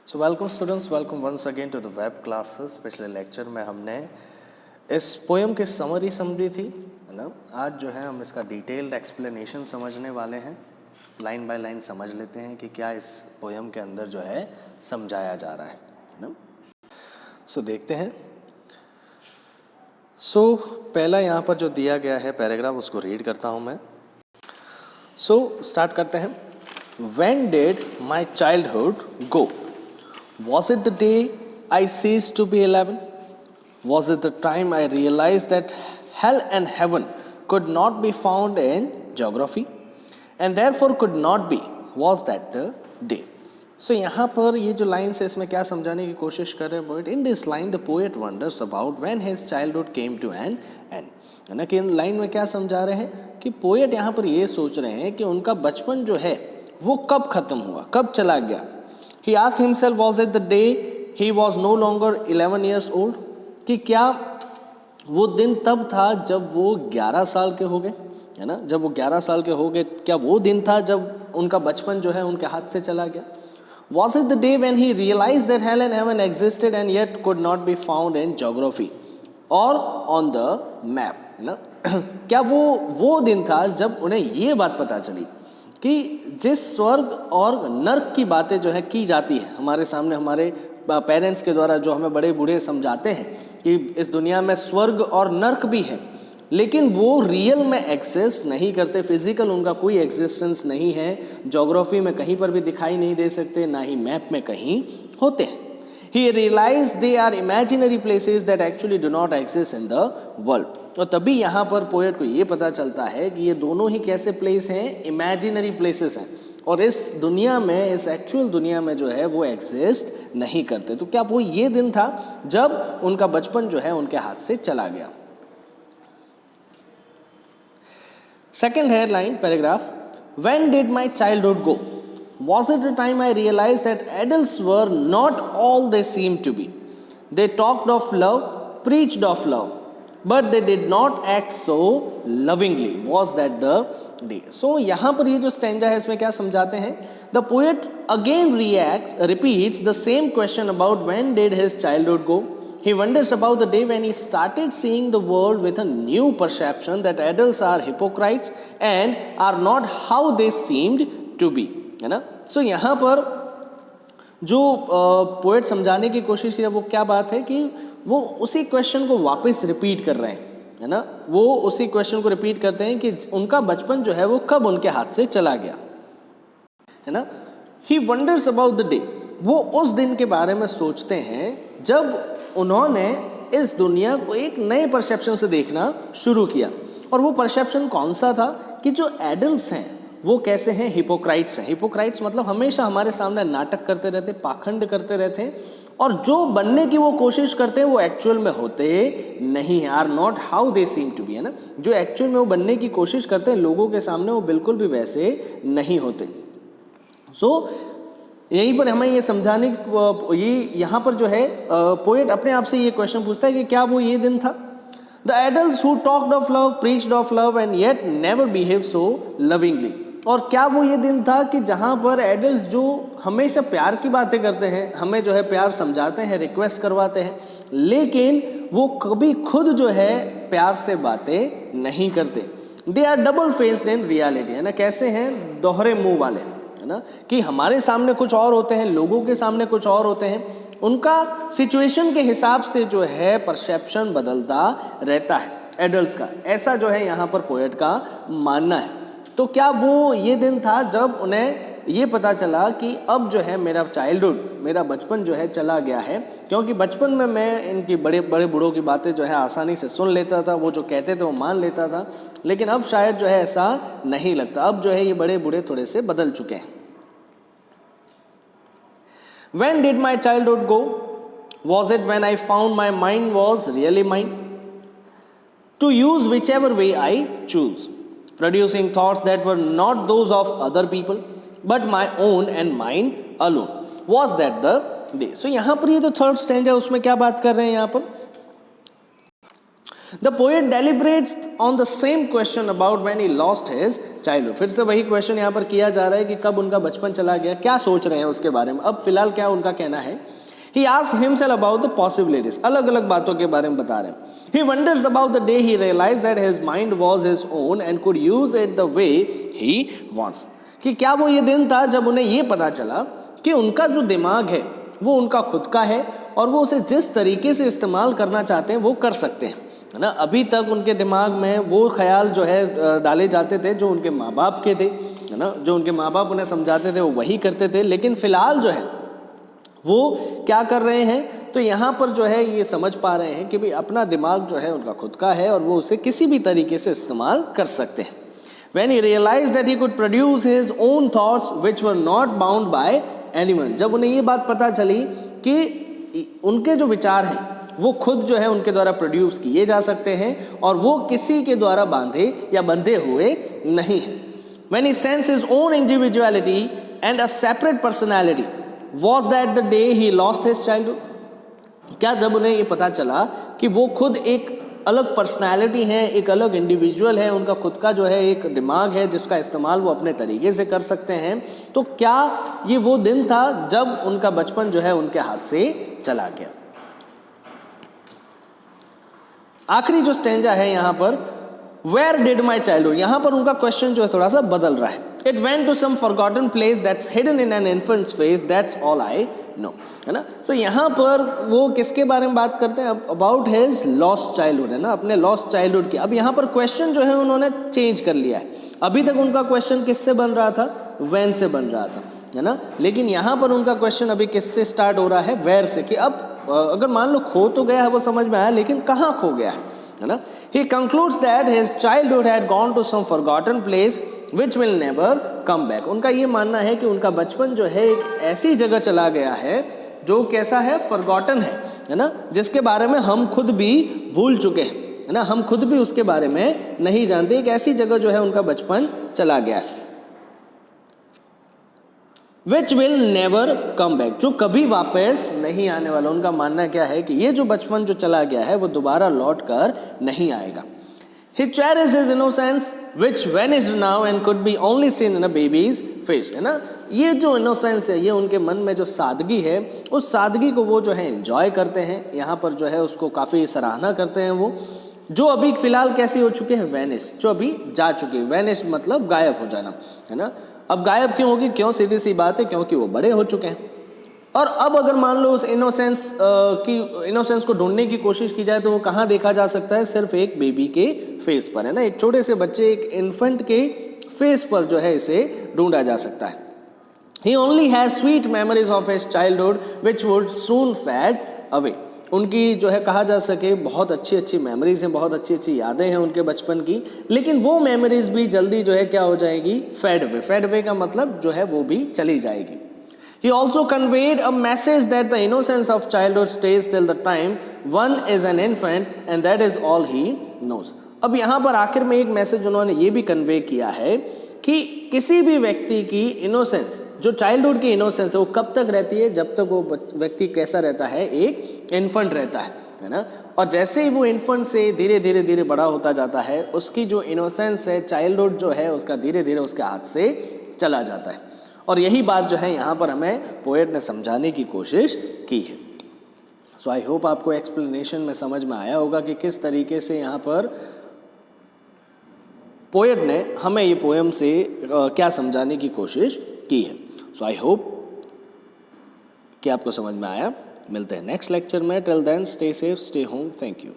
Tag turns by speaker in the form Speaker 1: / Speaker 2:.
Speaker 1: So welcome students, welcome once again to the web classes. पिछले lecture में हमने इस पोएम की समरी समझी थी, है ना। आज जो है हम इसका डिटेल्ड एक्सप्लेनेशन समझने वाले हैं। लाइन बाय लाइन समझ लेते हैं कि क्या इस पोएम के अंदर जो है समझाया जा रहा है ना। सो देखते हैं। पहला यहाँ पर जो दिया गया है पैराग्राफ, उसको रीड करता हूँ मैं। स्टार्ट करते हैं। When did my childhood go? Was it the day I ceased to be 11? Was it the time I realized that hell and heaven could not be found in geography and therefore could not be? Was that the day? So यहाँ पर ये जो line है इसमें क्या समझाने की कोशिश कर रहे हैं poet? In this line the poet wonders about when his childhood came to an end. है ना कि इन लाइन में क्या समझा रहे हैं कि पोएट यहाँ पर ये सोच रहे हैं कि उनका बचपन जो है वो कब खत्म हुआ, कब चला गया। He asked himself, was it the day he was no longer 11 years old? कि क्या वो दिन तब था जब वो 11 साल के हो गए, है ना। जब वो 11 साल के हो गए, क्या वो दिन था जब उनका बचपन जो है उनके हाथ से चला गया? Was it the day when he realized that hell and heaven existed and yet could not be found in geography or on the map, है ना। क्या वो दिन था जब उन्हें ये बात पता चली कि जिस स्वर्ग और नर्क की बातें जो है की जाती है हमारे सामने, हमारे पेरेंट्स के द्वारा जो हमें बड़े बूढ़े समझाते हैं कि इस दुनिया में स्वर्ग और नर्क भी है, लेकिन वो रियल में एग्जिस्ट नहीं करते। फिजिकल उनका कोई एग्जिस्टेंस नहीं है, ज्योग्राफी में कहीं पर भी दिखाई नहीं दे सकते, ना ही मैप में कहीं होते हैं। He realized they are imaginary places that actually do not exist in the world. और तभी यहाँ पर पोएट को ये पता चलता है कि ये दोनों ही कैसे प्लेस हैं, इमेजिनरी प्लेसेस हैं, और इस दुनिया में, इस एक्चुअल दुनिया में जो है वो एग्जिस्ट नहीं करते। तो क्या वो ये दिन था जब उनका बचपन जो है उनके हाथ से चला गया। Second headline paragraph, When did my childhood go? Was it the time I realized that adults were not all they seemed to be? They talked of love, preached of love, but they did not act so lovingly. Was that the day? So यहाँ पर ये जो stanza है इसमें क्या समझाते हैं? The poet again repeats the same question about when did his childhood go. He wonders about the day when he started seeing the world with a new perception that adults are hypocrites and are not how they seemed to be, है ना। सो यहाँ पर जो poet समझाने की कोशिश की वो क्या बात है कि वो उसी क्वेश्चन को वापस रिपीट कर रहे हैं, है ना। वो उसी क्वेश्चन को रिपीट करते हैं कि उनका बचपन जो है वो कब उनके हाथ से चला गया, है ना। ही वंडर्स अबाउट द डे, वो उस दिन के बारे में सोचते हैं जब उन्होंने इस दुनिया को एक नए परसेप्शन से देखना शुरू किया। और वो परसेप्शन कौन सा था कि जो एडल्ट्स हैं वो कैसे हैं, हिपोक्राइट्स हैं। हिपोक्राइट्स मतलब हमेशा हमारे सामने नाटक करते रहते, पाखंड करते रहते हैं, और जो बनने की वो कोशिश करते हैं वो एक्चुअल में होते नहीं हैं, are not how they seem to be, है ना। जो एक्चुअल में वो बनने की कोशिश करते हैं लोगों के सामने वो बिल्कुल भी वैसे नहीं होते। यहीं पर हमें ये समझाने ये यहाँ पर जो है पोएट अपने आप से ये क्वेश्चन पूछता है कि क्या वो ये दिन था। The adults who talked of love, preached of love and yet never behave so lovingly. और क्या वो ये दिन था कि जहाँ पर एडल्ट्स जो हमेशा प्यार की बातें करते हैं, हमें जो है प्यार समझाते हैं, रिक्वेस्ट करवाते हैं, लेकिन वो कभी खुद जो है प्यार से बातें नहीं करते। They are double faced in reality, है ना। कैसे हैं, दोहरे मुंह वाले, है ना, कि हमारे सामने कुछ और होते हैं, लोगों के सामने कुछ और होते हैं। उनका सिचुएशन के हिसाब से जो है परसेप्शन बदलता रहता है एडल्ट्स का, ऐसा जो है यहाँ पर पोएट का मानना है। तो क्या वो ये दिन था जब उन्हें ये पता चला कि अब जो है मेरा चाइल्डहुड, मेरा बचपन जो है चला गया है, क्योंकि बचपन में मैं इनकी बड़े बड़े बूढ़ों की बातें जो है आसानी से सुन लेता था, वो जो कहते थे वो मान लेता था, लेकिन अब शायद जो है ऐसा नहीं लगता। अब जो है ये बड़े बूढ़े थोड़े से बदल चुके हैं। When did my childhood go? Was it when I found my mind was really mine? To use whichever way I choose, producing thoughts that were not those of other people, but my own and mine alone. Was that the day? So यहाँ पर ये जो third stand है उसमें क्या बात कर रहे हैं यहाँ पर? The poet deliberates on the same question about when he lost his childhood. फिर से वही क्वेश्चन यहाँ पर किया जा रहा है कि कब उनका बचपन चला गया, क्या सोच रहे हैं उसके बारे में। अब फिलहाल क्या उनका कहना है, he asked himself about the possibilities, अलग अलग बातों के बारे में बता रहे हैं। He wonders about the day he realized that his mind was his own and could use it the way he wants। कि क्या वो ये दिन था जब उन्हें ये पता चला कि उनका जो दिमाग है वो उनका खुद का है और वो उसे जिस तरीके से इस्तेमाल करना चाहते हैं वो कर सकते हैं, है ना। अभी तक उनके दिमाग में वो ख्याल जो है डाले जाते थे जो उनके माँ बाप के थे, है ना, जो उनके माँ बाप उन्हें समझाते थे वो वही करते थे। लेकिन फिलहाल जो है वो क्या कर रहे हैं, तो यहाँ पर जो है ये समझ पा रहे हैं कि भाई अपना दिमाग जो है उनका खुद का है और वो उसे किसी भी तरीके से इस्तेमाल कर सकते हैं। When he realized that he could produce his own thoughts which were not bound by anyone, जब उन्हें ये बात पता चली कि उनके जो विचार हैं वो खुद जो है उनके द्वारा प्रोड्यूस किए जा सकते हैं और वो किसी के द्वारा बांधे या बंधे हुए नहीं हैं। When he sensed his own individuality and a separate personality, was that the day he lost his childhood? क्या जब उन्हें ये पता चला कि वो खुद एक अलग पर्सनालिटी है, एक अलग इंडिविजुअल है, उनका खुद का जो है एक दिमाग है जिसका इस्तेमाल वो अपने तरीके से कर सकते हैं, तो क्या ये वो दिन था जब उनका बचपन जो है उनके हाथ से चला गया। आखिरी जो स्टेंजा है यहाँ पर, वेयर डिड माई चाइल्डहुड, यहाँ पर उनका क्वेश्चन जो है थोड़ा सा बदल रहा है। It went to some forgotten place that's hidden in an infant's face, that's all I know, है ना। सो यहाँ पर वो किसके बारे में बात करते हैं, अबाउट हिज लॉस्ट चाइल्डहुड, है ना, अपने लॉस्ट चाइल्डहुड की। अब यहाँ पर क्वेश्चन जो है उन्होंने चेंज कर लिया है। अभी तक उनका क्वेश्चन किससे बन रहा था, व्हेन से बन रहा था, है ना, लेकिन यहाँ पर उनका क्वेश्चन अभी किससे स्टार्ट हो रहा है, वेयर से, कि अब अगर मान लो खो तो गया है वो समझ में आया, लेकिन कहाँ खो गया है ना। He concludes that his childhood had gone to some forgotten place which will never come back। उनका ये मानना है कि उनका बचपन जो है एक ऐसी जगह चला गया है जो कैसा है, फॉरगॉटन है ना, जिसके बारे में हम खुद भी भूल चुके हैं, है ना, हम खुद भी उसके बारे में नहीं जानते। एक ऐसी जगह जो है उनका बचपन चला गया है, which will never come back, जो कभी वापस नहीं आने वाला। उनका मानना क्या है कि ये जो बचपन जो चला गया है वो दोबारा लौट कर नहीं आएगा। He cherishes his innocence which vanished now and could be only seen in a baby's face, है ना। ये जो इनोसेंस है, ये उनके मन में जो सादगी है, उस सादगी को वो जो है एंजॉय करते हैं, यहाँ पर जो है उसको काफ़ी सराहना करते हैं। वो जो अभी फिलहाल कैसी हो चुके हैं, वैनिश, जो अभी जा चुके हैं। वैनिश मतलब गायब हो जाना, है ना। अब गायब क्यों होगी, क्यों, सीधी सी बात है, क्योंकि वो बड़े हो चुके हैं। और अब अगर मान लो उस इनोसेंस को ढूंढने की कोशिश की जाए तो वो कहाँ देखा जा सकता है, सिर्फ एक बेबी के फेस पर, है ना, एक छोटे से बच्चे, एक इन्फेंट के फेस पर जो है इसे ढूंढा जा सकता है। He only has sweet memories of his childhood which would soon fade away। उनकी जो है कहा जा सके बहुत अच्छी अच्छी मेमोरीज हैं, बहुत अच्छी अच्छी यादें हैं उनके बचपन की, लेकिन वो मेमोरीज भी जल्दी जो है क्या हो जाएगी, फेड अवे। फेड अवे का मतलब जो है वो भी चली जाएगी। He also conveyed a message that the innocence of childhood stays till the time one is an infant and that is all he knows। अब यहाँ पर आखिर में एक मैसेज उन्होंने ये भी कन्वे किया है कि किसी भी व्यक्ति की इनोसेंस, जो चाइल्डहुड की इनोसेंस है, वो कब तक रहती है, जब तक वो व्यक्ति कैसा रहता है, एक इन्फेंट रहता है ना। और जैसे ही वो इन्फेंट से धीरे धीरे धीरे बड़ा होता जाता है, उसकी जो इनोसेंस है, चाइल्डहुड जो है, उसका धीरे धीरे उसके हाथ से चला जाता है। और यही बात जो है यहाँ पर हमें पोएट ने समझाने की कोशिश की है। सो आई होप आपको एक्सप्लेनेशन में समझ में आया होगा कि किस तरीके से यहाँ पर पोएट ने हमें ये पोएम से क्या समझाने की कोशिश की है। सो आई होप कि आपको समझ में आया। मिलते हैं नेक्स्ट लेक्चर में। Till then stay safe, stay home. Thank you.